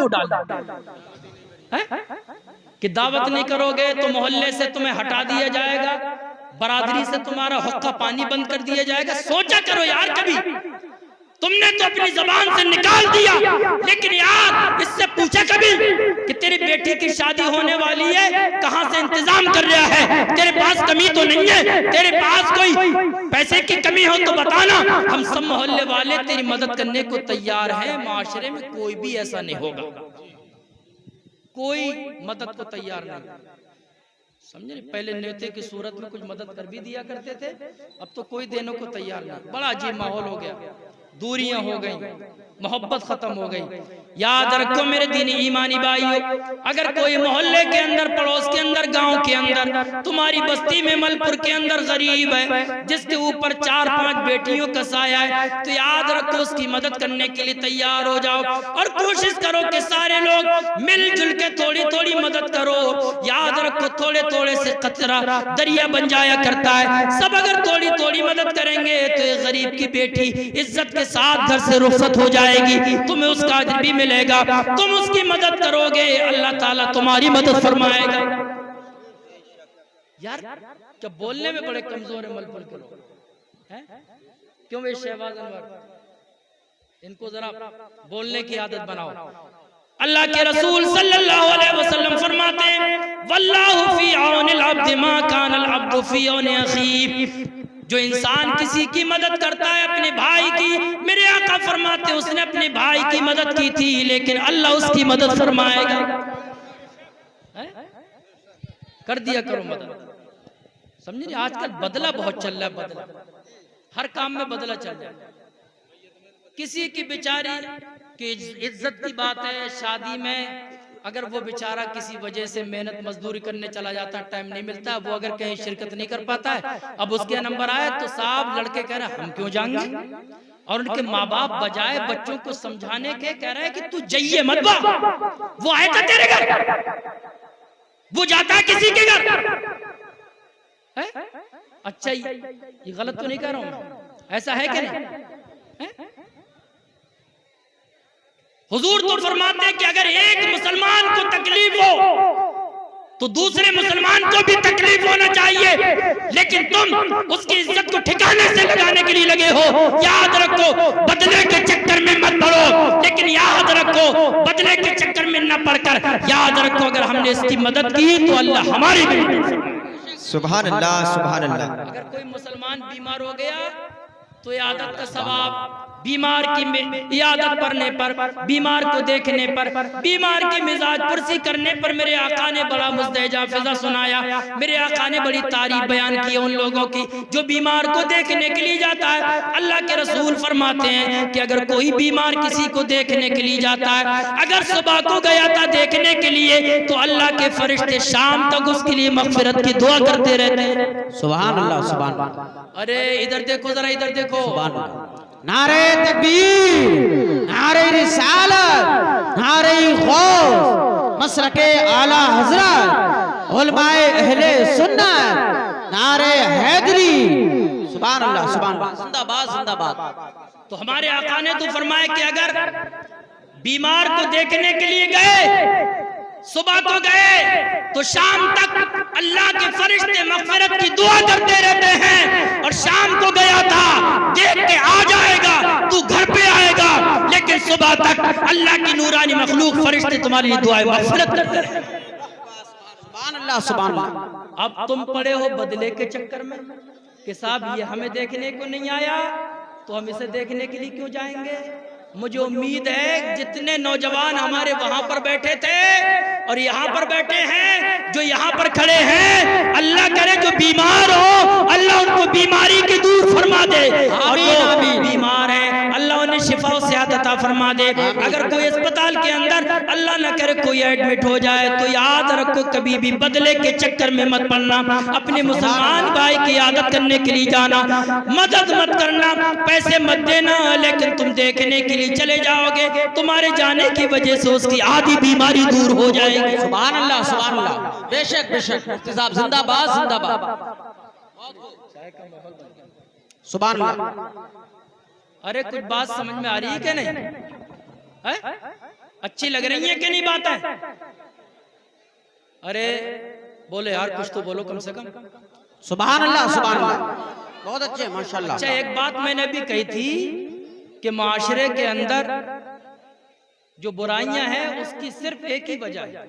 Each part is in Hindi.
क्यों डालें? कि दावत नहीं करोगे तो मोहल्ले से तुम्हें हटा दिया जाएगा, बरादरी से तुम्हारा हुक्का पानी बंद कर दिया जाएगा। सोचा करो यार, कभी तुमने तो अपनी जबान से निकाल दिया, लेकिन यार इससे पूछा कभी कि तेरी बेटी की शादी होने वाली है, कहां से इंतजाम कर रहा है? तेरे पास कमी तो नहीं है? तेरे पास कोई पैसे की कमी हो तो बताना, हम सब मोहल्ले वाले तेरी मदद करने को तैयार हैं। माशरे में कोई भी ऐसा नहीं होगा, कोई मदद को तैयार नहीं, समझे? पहले नेते की सूरत में कुछ मदद कर भी दिया करते थे, अब तो कोई देने को तैयार नहीं। बड़ा अजीब माहौल हो गया, दूरियां हो गई, मोहब्बत खत्म हो गई। याद रखो मेरे दीनी ईमानी भाइयों, अगर कोई मोहल्ले के अंदर, पड़ोस के अंदर, गांव के अंदर, तुम्हारी बस्ती में मलपुर के अंदर गरीब है जिसके ऊपर 4-5 बेटियों का साया है, तो याद रखो उसकी मदद करने के लिए तैयार हो जाओ और कोशिश करो कि सारे लोग मिलजुल के थोड़ी थोड़ी मदद करो। याद रखो थोड़े थोड़े से कतरा दरिया बन जाया करता है। सब अगर थोड़ी थोड़ी मदद करेंगे तो ये गरीब की बेटी इज्जत के साथ घर से रुखसत हो जाएगी, तुम्हें उसका अजर भी मिलेगा। तुम उसकी मदद करोगे, अल्लाह ताला तुम्हारी मदद फरमाएगा। यार क्या बोलने में बड़े कमजोर है मलपुर के लोग, हैं? क्यों वे शहबाज अनवर, इनको जरा बोलने की आदत बनाओ। अल्लाह के रसूल सल्लल्लाहु अलैहि वसल्लम फरमाते हैं, वल्लाहु फी औनिल अब्द मा कान अल अब्दु फी औनि अखी। जो इंसान किसी की मदद करता है, अपने भाई की, मेरे आका फरमाते उसने अपने भाई की मदद की थी, लेकिन अल्लाह उसकी मदद फरमाएगा। कर दिया करो मदद, समझे? आजकल बदला बहुत चल रहा है, बदला हर काम में बदला चल रहा है। किसी की बेचारी की इज्जत की बात है, शादी में अगर वो बेचारा किसी वजह से मेहनत मजदूरी करने चला जाता है, टाइम नहीं मिलता, वो अगर कहीं शिरकत नहीं कर पाता है, अब उसके नंबर आए तो साहब लड़के कह रहे हम क्यों जाएंगे, और उनके माँ बाप बजाय बच्चों को समझाने के कह रहे हैं कि तू जाइए मत बा, वो आएगा तेरे घर, वो जाता है किसी के घर है? अच्छा ये गलत तो नहीं कह रहा हूं, ऐसा है कि नहीं? हुजूर तो फरमाते हैं कि अगर एक मुसलमान को तकलीफ हो तो दूसरे मुसलमान को भी तकलीफ होना चाहिए, लेकिन तुम उसकी इज्जत को ठिकाने से लगाने के लिए लगे हो। याद रखो बदले के चक्कर में मत पड़ो, लेकिन याद रखो बदले के चक्कर में न पड़कर याद रखो अगर हमने इसकी मदद की तो अल्लाह हमारी भी मदद करेगा। सुभान अल्लाह, सुभान अल्लाह। अगर कोई मुसलमान बीमार हो गया तो इयादत का सवाब, बीमार की इयादत करने पर, बीमार को देखने पर, बीमार की मिजाज पुरसी करने पर मेरे आका ने बड़ा मुस्तैजा फिजा सुनाया। मेरे आका ने बड़ी तारीफ बयान की उन लोगों की जो बीमार को देखने के लिए जाता है। अल्लाह के रसूल फरमाते हैं कि अगर कोई बीमार किसी को देखने के लिए जाता है, अगर सुबह को गया था देखने के लिए तो अल्लाह के फरिश्ते शाम तक उसके लिए मगफिरत की दुआ करते रहते हैं। सुभान अल्लाह, सुभान अल्लाह। अरे इधर देखो जरा, इधर देखो। नारे तकबीर, नारे रिसालत, नारे खौफ, मसरके आला हजरत, उलमाए अहले सुन्नत, नारे हैदरी। सुभान अल्लाह, सुभान अल्लाह, जिंदाबाद जिंदाबाद। तो हमारे आका ने तो फरमाया कि अगर बीमार को देखने के लिए गए, सुबह को गए तो शाम तक अल्लाह के फरिश्ते मगफिरत की दुआ करते रहते हैं, और शाम को गया था देख के आ जाएगा, तू घर पे आएगा, लेकिन सुबह तक अल्लाह की नूरानी मखलूक फरिश्ते तुम्हारी लिए दुआएं मगफिरत करते हैं। सुभान अल्लाह, सुभान अल्लाह। अब तुम पड़े हो बदले के चक्कर में कि साहब ये हमें देखने को नहीं आया तो हम इसे देखने के लिए क्यों जाएंगे। मुझे उम्मीद है जितने नौजवान हमारे वहां पर बैठे थे और यहाँ पर बैठे हैं, जो यहाँ पर खड़े हैं, अल्लाह करे जो बीमार हो अल्लाह उनको बीमारी की दूर फरमा दे, और जो बीमार है अल्लाह उन्हें शिफा और सेहत अता फरमा दे। अगर कोई अस्पताल के अंदर अल्लाह न करे कोई एडमिट हो जाए तो याद रखो कभी भी बदले के चक्कर में मत पड़ना, अपने मुसलमान भाई की आदत करने के लिए जाना, मदद मत करना, पैसे मत देना, लेकिन तुम देखने के लिए चले जाओगे, तुम्हारे जाने की वजह से उसकी आधी बीमारी दूर हो जाएगी। सुभान अल्लाह, सुभान अल्लाह। बेशक बेशक, मुफ्ती साहब जिंदाबाद जिंदाबाद। सुभान अल्लाह। अरे कुछ बात समझ में आ रही है क्या नहीं है? अच्छी लग रही है कि नहीं बातें? अरे बोले यार, कुछ तो बोलो कम से कम। सुभान अल्लाह, सुभान अल्लाह, बहुत अच्छे माशाल्लाह। अच्छा, एक बात मैंने भी कही थी कि माशरे के अंदर जो बुराइयां हैं उसकी सिर्फ एक ही वजह है,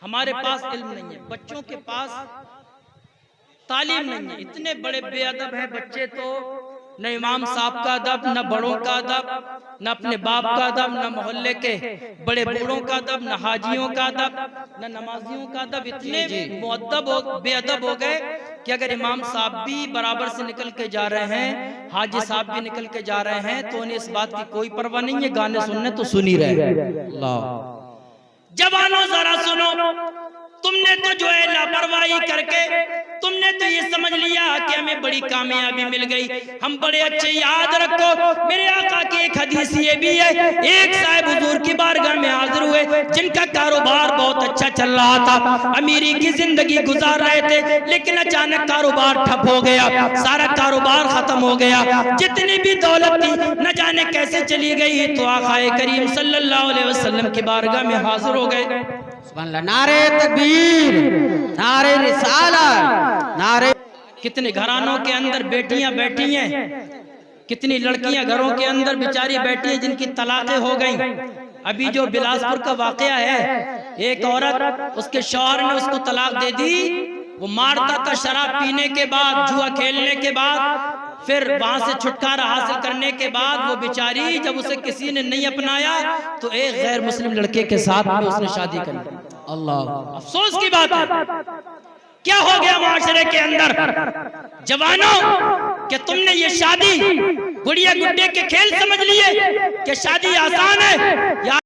हमारे पास इल्म नहीं है, बच्चों के पास तालीम नहीं है। इतने बड़े बेअदब हैं बच्चे, तो न इमाम साहब का अदब, न बड़ों का अदब, न अपने बाप का अदब, न मोहल्ले के बड़े बूढ़ों का अदब, न हाजियों का अदब, न नमाजियों का अदब। इतने बेअदब हो गए कि अगर इमाम साहब भी बराबर से निकल के जा रहे हैं, हाजी साहब भी निकल के जा रहे हैं, तो उन्हें इस बात की कोई परवाह नहीं है, गाने सुनने तो सुन ही रहे। जवानों जरा सुनो, तुमने तो जो है लापरवाही करके तुमने तो ये समझ लिया कि हमें बड़ी कामयाबी मिल गई, हम बड़े अच्छे। याद रखो, मेरे आका की एक हदीस ये भी है, एक साहिब हुजूर की बारगाह में हाजिर हुए जिनका कारोबार बहुत अच्छा चल रहा था, अमीरी की जिंदगी गुजार रहे थे, लेकिन अचानक कारोबार ठप हो गया, सारा कारोबार खत्म हो गया, जितनी भी दौलत थी न जाने कैसे चली गई। तो आकाए करीम सल्लल्लाहु अलैहि वसल्लम की बारगाह में हाजिर हो गए। नारे तकबीर, नारे रिसालत, नारे। कितने घरानों के अंदर बेटियां बैठी हैं, कितनी लड़कियां घरों के अंदर बेचारी बैठी हैं जिनकी तलाकें हो गई। अभी जो बिलासपुर का वाकया है, एक औरत, उसके शौहर ने उसको तलाक दे दी, वो मारता था शराब पीने के बाद, जुआ खेलने के बाद, फिर वहां से छुटकारा हासिल करने के बाद वो बेचारी जब उसे किसी ने नहीं अपनाया तो एक गैर मुस्लिम लड़के के साथ में उसने शादी कर ली। अल्लाह, अफसोस की बात है। क्या हो गया माशरे के अंदर? जवानों, कि तुमने ये शादी गुड़िया गुड्डे के खेल समझ लिए कि शादी आसान है, या